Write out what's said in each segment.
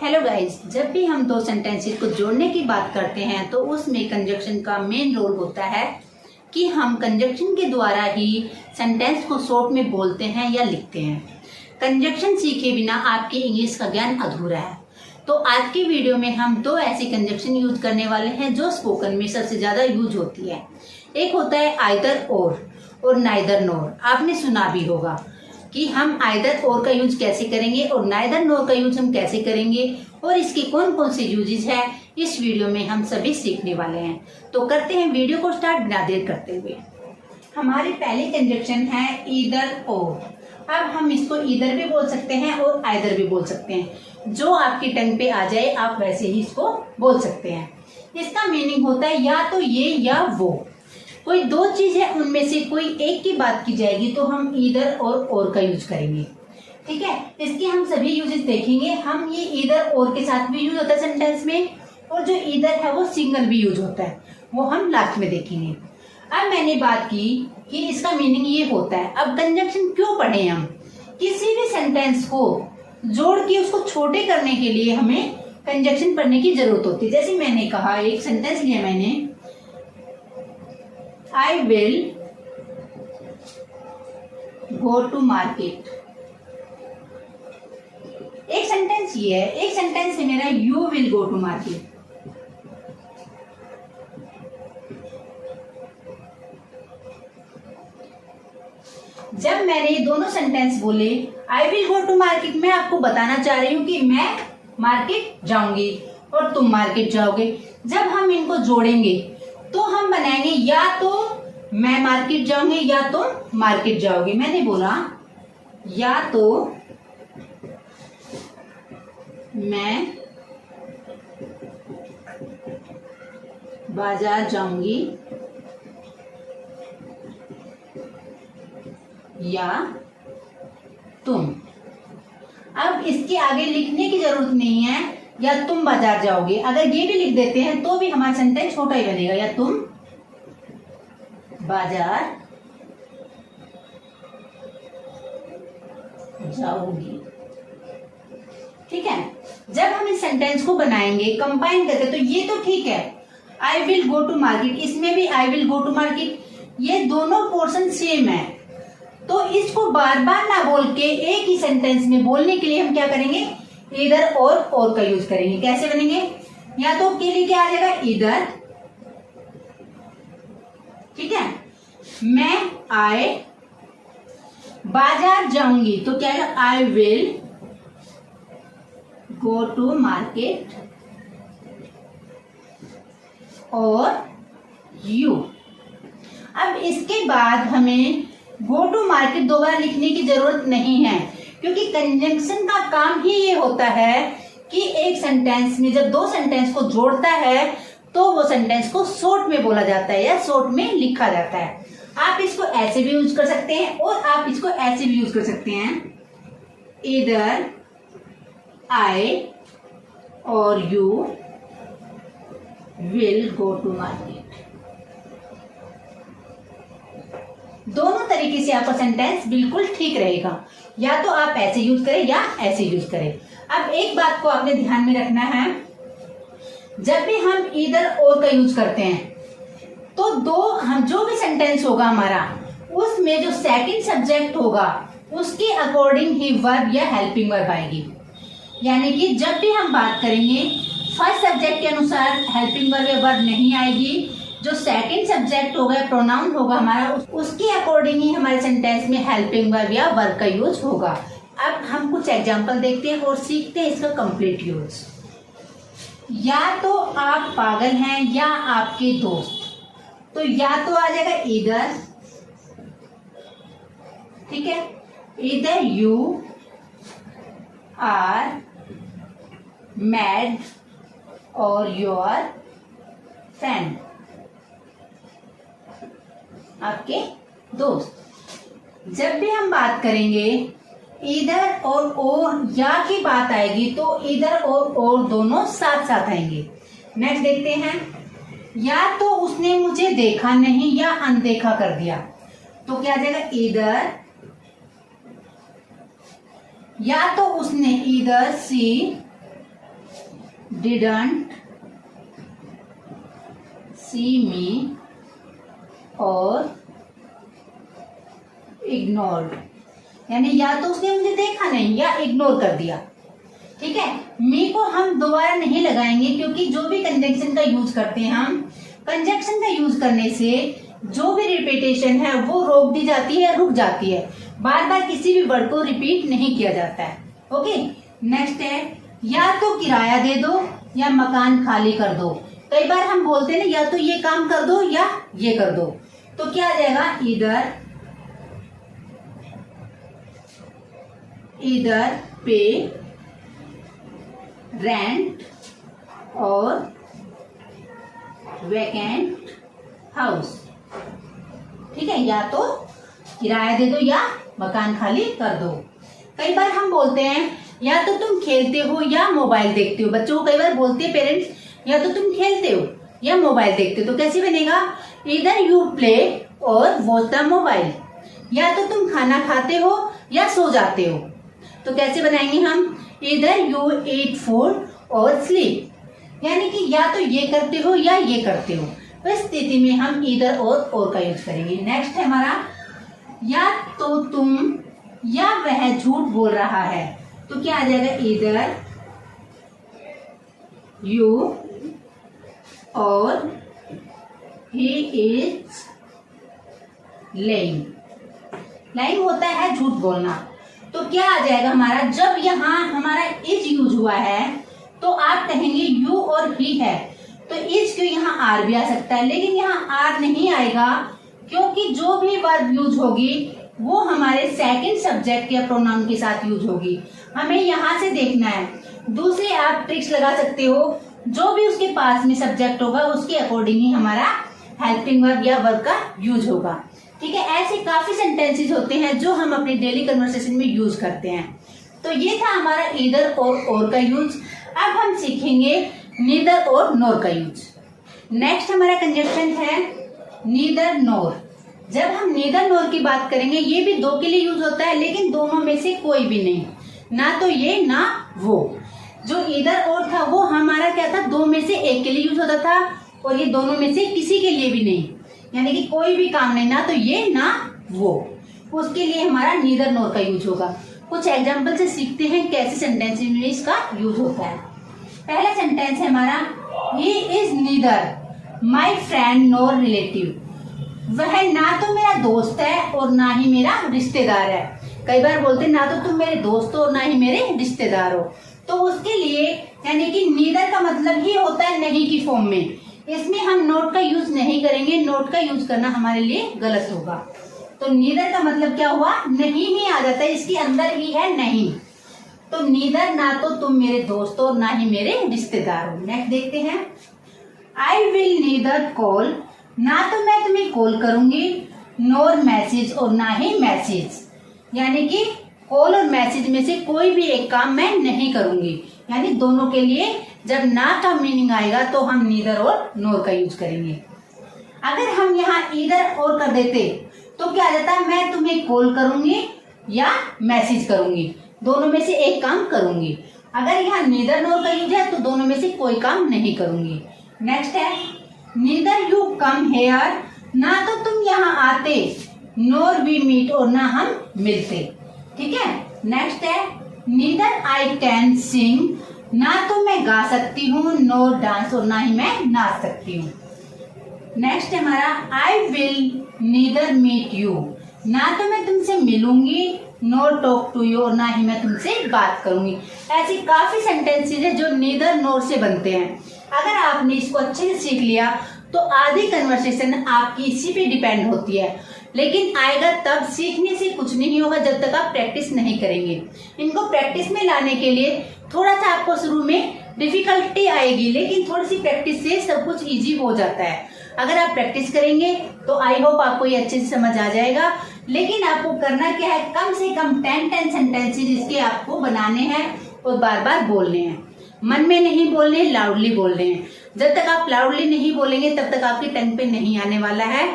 Hello guys, जब भी हम दो सेंटेंसेस को जोड़ने की बात करते हैं तो उसमें कंजक्शन का मेन रोल होता है कि हम कंजक्शन के द्वारा ही सेंटेंस को शॉर्ट में बोलते हैं या लिखते हैं। कंजक्शन सीखे बिना आपके इंग्लिश का ज्ञान अधूरा है। तो आज की वीडियो में हम दो ऐसी कंजक्शन यूज करने वाले हैं जो स्पोकन में सबसे ज्यादा यूज होती है। एक होता है आइदर और नाइदर नोर। आपने सुना भी होगा कि हम आइदर और का यूज कैसे करेंगे और नाइदर नोर का यूज हम कैसे करेंगे और इसके कौन कौन से यूजेस है, इस वीडियो में हम सभी सीखने वाले हैं। तो करते हैं वीडियो को स्टार्ट बिना देर करते हुए। हमारी पहली कंजक्शन है ईदर और। अब हम इसको ईदर भी बोल सकते हैं और आइदर भी बोल सकते हैं। जो आपकी टंग पे आ जाए आप वैसे ही इसको बोल सकते हैं। इसका मीनिंग होता है या तो ये या वो। कोई दो चीज है, उनमें से कोई एक की बात की जाएगी तो हम ईदर और का यूज करेंगे। ठीक है, इसके हम सभी यूजेस देखेंगे। हम ये ईदर और के साथ भी यूज होता है सेंटेंस में, और जो ईदर है वो सिंगल भी यूज होता है, वो हम लास्ट में देखेंगे। अब मैंने बात की कि इसका मीनिंग ये होता है। अब कंजक्शन क्यों पढ़े हम? किसी भी सेंटेंस को जोड़ के उसको छोटे करने के लिए हमें कंजक्शन पढ़ने की जरूरत होती है। जैसे मैंने कहा, एक सेंटेंस लिया मैंने, I will go to market। एक सेंटेंस ये है, एक सेंटेंस है मेरा you will go to market। जब मैंने ये दोनों सेंटेंस बोले I will go to market, मैं आपको बताना चाह रही हूँ कि मैं मार्केट जाऊंगी और तुम मार्केट जाओगे। जब हम इनको जोड़ेंगे तो हम बनाएंगे या तो मैं मार्केट जाऊंगी या तुम मार्केट जाओगे। मैंने बोला या तो मैं बाजार जाऊंगी या तुम। अब इसके आगे लिखने की जरूरत नहीं है या तुम बाजार जाओगे। अगर ये भी लिख देते हैं तो भी हमारा सेंटेंस छोटा ही बनेगा, या तुम बाजार जाओगी। ठीक है, जब हम इस सेंटेंस को बनाएंगे कंबाइन करके तो ये तो ठीक है, I will go to market, इसमें भी I will go to market, ये दोनों पोर्शन सेम है। तो इसको बार बार ना बोल के एक ही सेंटेंस में बोलने के लिए हम क्या करेंगे, इधर और का यूज करेंगे। कैसे बनेंगे? या तो के लिए क्या आ जाएगा, इधर। ठीक है, मैं आए बाजार जाऊंगी तो क्या है, I will go to market. और यू। अब इसके बाद हमें गो टू मार्केट दोबारा लिखने की जरूरत नहीं है, क्योंकि कंजंक्शन का काम ही ये होता है कि एक सेंटेंस में जब दो सेंटेंस को जोड़ता है तो वो सेंटेंस को शॉर्ट में बोला जाता है या शॉर्ट में लिखा जाता है। आप इसको ऐसे भी यूज कर सकते हैं और आप इसको ऐसे भी यूज कर सकते हैं, इधर आई और you will go to market. दोनों तरीके से आपका सेंटेंस बिल्कुल ठीक रहेगा। या तो आप ऐसे यूज करें या ऐसे यूज करें। अब एक बात को आपने ध्यान में रखना है, जब भी हम इधर और का यूज करते हैं तो हम जो भी सेंटेंस होगा हमारा, उसमें जो सेकंड सब्जेक्ट होगा उसके अकॉर्डिंग ही वर्ब या हेल्पिंग वर्ब आएगी। यानी कि जब भी हम बात करेंगे फर्स्ट सब्जेक्ट के अनुसार हेल्पिंग वर्ब या वर्ब नहीं आएगी। जो सेकंड सब्जेक्ट होगा, प्रोनाउन होगा हमारा, उसके अकॉर्डिंग ही हमारे सेंटेंस में हेल्पिंग वर्ब या वर्ब का यूज होगा। अब हम कुछ एग्जांपल देखते हैं और सीखते हैं इसका कंप्लीट यूज। या तो आप पागल हैं या आपके दोस्त, तो या तो आ जाएगा इधर। ठीक है, इधर यू आर मैड और योर फ्रेंड, आपके दोस्त। जब भी हम बात करेंगे इधर और या की बात आएगी तो इधर और दोनों साथ साथ आएंगे। नेक्स्ट देखते हैं, या तो उसने मुझे देखा नहीं या अनदेखा कर दिया, तो क्या आ जाएगा, इधर या तो उसने ईदर सी डिडंट सी मी और इग्नोर्ड, यानी या तो उसने मुझे देखा नहीं या इग्नोर कर दिया। ठीक है, मी को हम दोबारा नहीं लगाएंगे क्योंकि जो भी कंजंक्शन का यूज करते हैं हम, कंजंक्शन का यूज करने से जो भी रिपीटेशन है वो रोक दी जाती है, रुक जाती है, बार बार किसी भी वर्ड को रिपीट नहीं किया जाता है। ओके, नेक्स्ट है या तो किराया दे दो या मकान खाली कर दो। कई बार हम बोलते हैं ना या तो ये काम कर दो या ये कर दो, तो क्या आ जाएगा, इधर पे रेंट और वैकेंट हाउस। ठीक है, या तो किराया दे दो या मकान खाली कर दो। कई बार हम बोलते हैं या तो तुम खेलते हो या मोबाइल देखते हो। बच्चों को कई बार बोलते हैं पेरेंट्स या तो तुम खेलते हो या मोबाइल देखते हो, तो कैसे बनेगा, इधर यू प्ले और वॉच द मोबाइल। या तो तुम खाना खाते हो या सो जाते हो, तो कैसे बनाएंगे हम, इधर यू ईट फूड और स्लीप, यानी कि या तो ये करते हो या ये करते हो। तो इस स्थिति में हम इधर और का यूज करेंगे। नेक्स्ट है हमारा या तो तुम या वह झूठ बोल रहा है, तो क्या आ जाएगा, इधर यू और ही इज लेइंग। लाइंग होता है झूठ बोलना, तो क्या आ जाएगा हमारा, जब यहाँ हमारा इज यूज हुआ है तो आप कहेंगे यू और ही है, तो इज क्यों, यहाँ आर भी आ सकता है, लेकिन यहाँ आर नहीं आएगा क्योंकि जो भी वर्ब यूज होगी वो हमारे सेकंड सब्जेक्ट या प्रोनाउन के साथ यूज होगी। हमें यहाँ से देखना है। दूसरे आप ट्रिक्स लगा सकते हो, जो भी उसके पास में सब्जेक्ट होगा उसके अकॉर्डिंग ही हमारा हेल्पिंग वर्ब या वर्ब का यूज होगा। ठीक है, ऐसे काफी सेंटेंसेस होते हैं जो हम अपने डेली कन्वर्सेशन में यूज करते हैं। तो ये था हमारा ईदर और का यूज। अब हम सीखेंगे नीदर और नोर का यूज। नेक्स्ट हमारा कंजंक्शन है नीदर नोर। जब हम नीदर नोर की बात करेंगे, ये भी दो के लिए यूज होता है, लेकिन दोनों में से कोई भी नहीं, ना तो ये ना वो। जो ईदर और था वो हमारा क्या था, दो में से एक के लिए यूज होता था, और ये दोनों में से किसी के लिए भी नहीं, यानी कि कोई भी काम नहीं, ना तो ये ना वो, उसके लिए हमारा नीदर नोर का यूज होगा। कुछ एग्जाम्पल से सीखते हैं कैसे सेंटेंस में इसका यूज होता है। पहला सेंटेंस है हमारा, he is neither my friend NOR relative. वह ना तो मेरा दोस्त है और ना ही मेरा रिश्तेदार है। कई बार बोलते हैं ना तो तुम मेरे दोस्त हो और ना ही मेरे रिश्तेदार हो, तो उसके लिए यानी कि नीदर का मतलब ही होता है नहीं की फॉर्म में। इसमें हम नोट का यूज नहीं करेंगे, नोट का यूज करना हमारे लिए गलत होगा। तो नीदर का मतलब क्या हुआ, नहीं ही आ जाता है, इसके अंदर ही है नहीं। तो नीदर ना तो तुम मेरे दोस्त हो ना ही मेरे रिश्तेदार हो। नेक्स्ट देखते हैं, आई विल नीदर कॉल, ना तो मैं तुम्हें कॉल करूंगी, नोर मैसेज और ना ही मैसेज, यानी कि कॉल और मैसेज में से कोई भी एक काम मैं नहीं करूंगी। यानी दोनों के लिए जब ना का मीनिंग आएगा तो हम नीदर और नोर का यूज करेंगे। अगर हम यहाँ ईदर और कर देते तो क्या आ जाता, मैं तुम्हें कॉल करूंगी या मैसेज करूंगी, दोनों में से एक काम करूंगी। अगर यहाँ नीदर नोर का यूज है तो दोनों में से कोई काम नहीं करूंगी। नेक्स्ट है, नीदर यू कम हेयर, ना तो तुम यहाँ आते, नोर वी मीट और ना हम मिलते। ठीक है, नेक्स्ट है, नीदर आई कैन सिंग, ना तो मैं गा सकती हूँ, नोर डांस और ना ही मैं नाच सकती हूँ। नेक्स्ट है हमारा, I will neither meet you, ना तो मैं तुमसे मिलूंगी, नोर टॉक टू यू और ना ही मैं तुमसे बात करूंगी। ऐसी काफी सेंटेंसेस है जो नीदर नोर से बनते हैं। अगर आपने इसको अच्छे से सीख लिया तो आधी कन्वर्सेशन आपकी इसी पे डिपेंड होती है, लेकिन आएगा तब, सीखने से कुछ नहीं होगा जब तक आप प्रैक्टिस नहीं करेंगे। इनको प्रैक्टिस में लाने के लिए थोड़ा सा आपको शुरू में डिफिकल्टी आएगी, लेकिन थोड़ी सी प्रैक्टिस से सब कुछ इजी हो जाता है। अगर आप प्रैक्टिस करेंगे तो आई होप आपको ये अच्छे से समझ आ जाएगा। लेकिन आपको करना क्या है, कम से कम 10 सेंटेंसेस इसके आपको बनाने हैं और बार बार बोलने हैं। मन में नहीं बोलने, लाउडली बोलने हैं। जब तक आप लाउडली नहीं बोलेंगे तब तक आपकी टंग पे नहीं आने वाला है।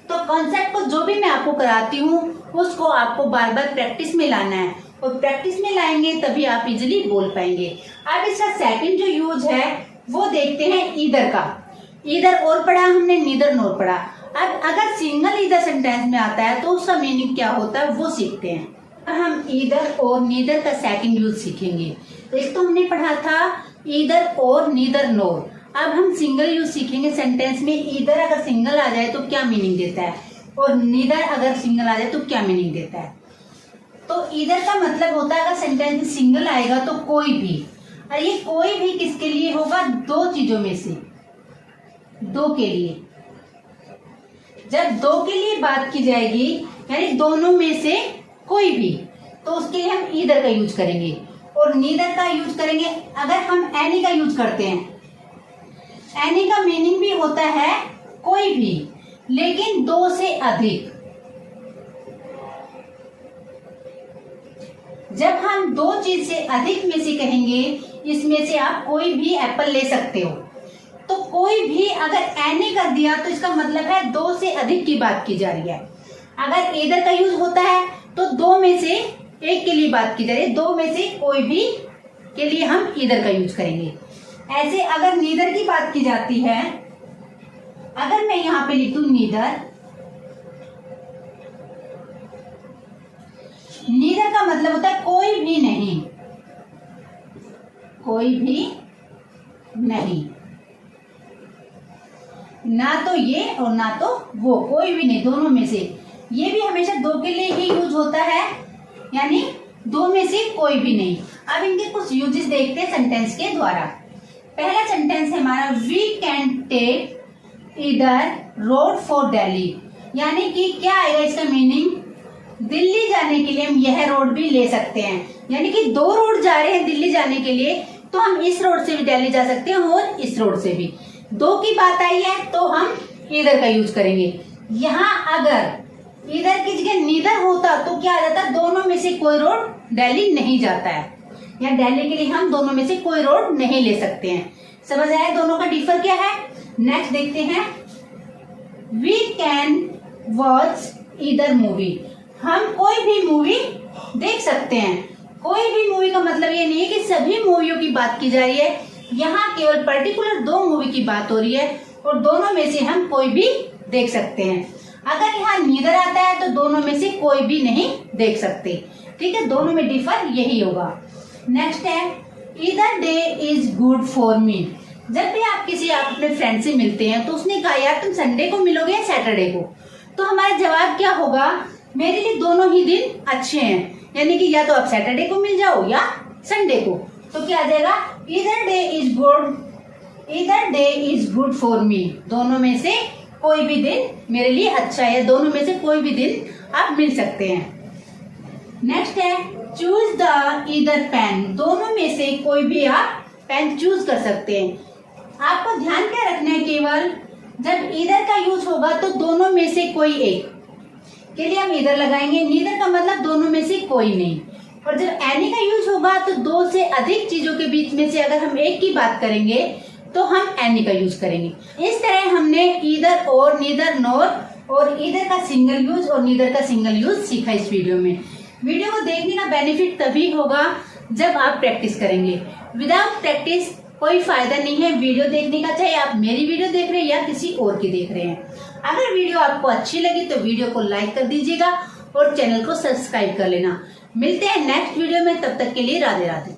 तो कॉन्सेप्ट को जो भी मैं आपको कराती हूँ उसको आपको बार बार प्रैक्टिस में लाना है और प्रैक्टिस में लाएंगे तभी आप इजिली बोल पाएंगे। अब इसका सेकंड जो यूज है वो देखते हैं ईदर का। ईदर और पढ़ा हमने, नीदर नोर पढ़ा। अब अगर सिंगल ईदर सेंटेंस में आता है तो उसका मीनिंग क्या होता है वो सीखते हैं। अब हम ईदर और नीदर का सेकंड यूज सीखेंगे। तो एक तो हमने पढ़ा था ईदर और नीदर नोर। अब हम सिंगल यूज सीखेंगे सेंटेंस में। ईदर अगर सिंगल आ जाए तो क्या मीनिंग देता है और नीदर अगर सिंगल आ जाए तो क्या मीनिंग देता है। तो ईदर का मतलब होता है अगर सेंटेंस में सिंगल आएगा तो कोई भी, और ये कोई भी किसके लिए होगा, दो चीजों में से, दो के लिए। जब दो के लिए बात की जाएगी यानी दोनों में से कोई भी, तो उसके लिए हम ईदर का यूज करेंगे। और नीदर का यूज करेंगे अगर हम एनी का यूज करते हैं। एनी का मीनिंग भी होता है कोई भी, लेकिन दो से अधिक। जब हम दो चीज से अधिक में से कहेंगे, इसमें से आप कोई भी एप्पल ले सकते हो, तो कोई भी अगर एनी कर दिया तो इसका मतलब है दो से अधिक की बात की जा रही है। अगर ईदर का यूज होता है तो दो में से एक के लिए बात की जा रही है, दो में से कोई भी के लिए हम ईदर का यूज करेंगे। ऐसे अगर नीदर की बात की जाती है, अगर मैं यहां पे लिख दूं नीदर, नीदर का मतलब होता है कोई भी नहीं, कोई भी नहीं, ना तो ये और ना तो वो, कोई भी नहीं, दोनों में से। ये भी हमेशा दो के लिए ही यूज होता है, यानी दो में से कोई भी नहीं। अब इनके कुछ यूजेस देखते हैं सेंटेंस के द्वारा। पहला सेंटेंस है हमारा, we can take either road for Delhi, यानी कि क्या आएगा इसका मीनिंग, दिल्ली जाने के लिए हम यह रोड भी ले सकते हैं। यानी कि दो रोड जा रहे हैं दिल्ली जाने के लिए, तो हम इस रोड से भी दिल्ली जा सकते हैं और इस रोड से भी। दो की बात आई है तो हम ईदर का यूज करेंगे। यहाँ अगर ईदर की जगह नीदर होता तो क्या आ जाता, दोनों में से कोई रोड दिल्ली नहीं जाता है, या दिल्ली के लिए हम दोनों में से कोई रोड नहीं ले सकते हैं। समझ आया दोनों का डिफर क्या है। नेक्स्ट देखते हैं, we can watch either movie, हम कोई भी मूवी देख सकते हैं। कोई भी मूवी का मतलब ये नहीं है कि सभी मूवियों की बात की जा रही है, यहाँ केवल पर्टिकुलर दो मूवी की बात हो रही है और दोनों में से हम कोई भी देख सकते हैं। अगर यहाँ नीदर आता है तो दोनों में से कोई भी नहीं देख सकते। ठीक है, दोनों में डिफर यही होगा। नेक्स्ट है, either day is good for me. जब भी आप किसी अपने फ्रेंड से मिलते हैं तो उसने कहा यार तुम संडे को मिलोगे या सैटरडे को, तो हमारा जवाब क्या होगा, मेरे लिए दोनों ही दिन अच्छे हैं। यानी कि या तो आप सैटरडे को मिल जाओ या संडे को। तो क्या आ जाएगा, either day is good, either day is good for me, दोनों में से कोई भी दिन मेरे लिए अच्छा है, दोनों में से कोई भी दिन आप मिल सकते हैं। नेक्स्ट है, चूज द ईदर पेन, दोनों में से कोई भी आप पेन चूज कर सकते हैं। आपको ध्यान क्या रखना है, केवल जब ईदर का यूज होगा तो दोनों में से कोई एक के लिए हम ईदर लगाएंगे। नीदर का मतलब दोनों में से कोई नहीं। और जब एनी का यूज होगा तो दो से अधिक चीजों के बीच में से अगर हम एक की बात करेंगे तो हम एनी का यूज करेंगे। इस तरह हमने ईदर और, नीदर नोर और ईदर का सिंगल यूज और नीदर का सिंगल यूज सीखा इस वीडियो में। वीडियो को देखने का बेनिफिट तभी होगा जब आप प्रैक्टिस करेंगे। विदाउट प्रैक्टिस कोई फायदा नहीं है वीडियो देखने का, चाहे आप मेरी वीडियो देख रहे हैं या किसी और की देख रहे हैं। अगर वीडियो आपको अच्छी लगी तो वीडियो को लाइक कर दीजिएगा और चैनल को सब्सक्राइब कर लेना। मिलते हैं नेक्स्ट वीडियो में, तब तक के लिए राधे राधे।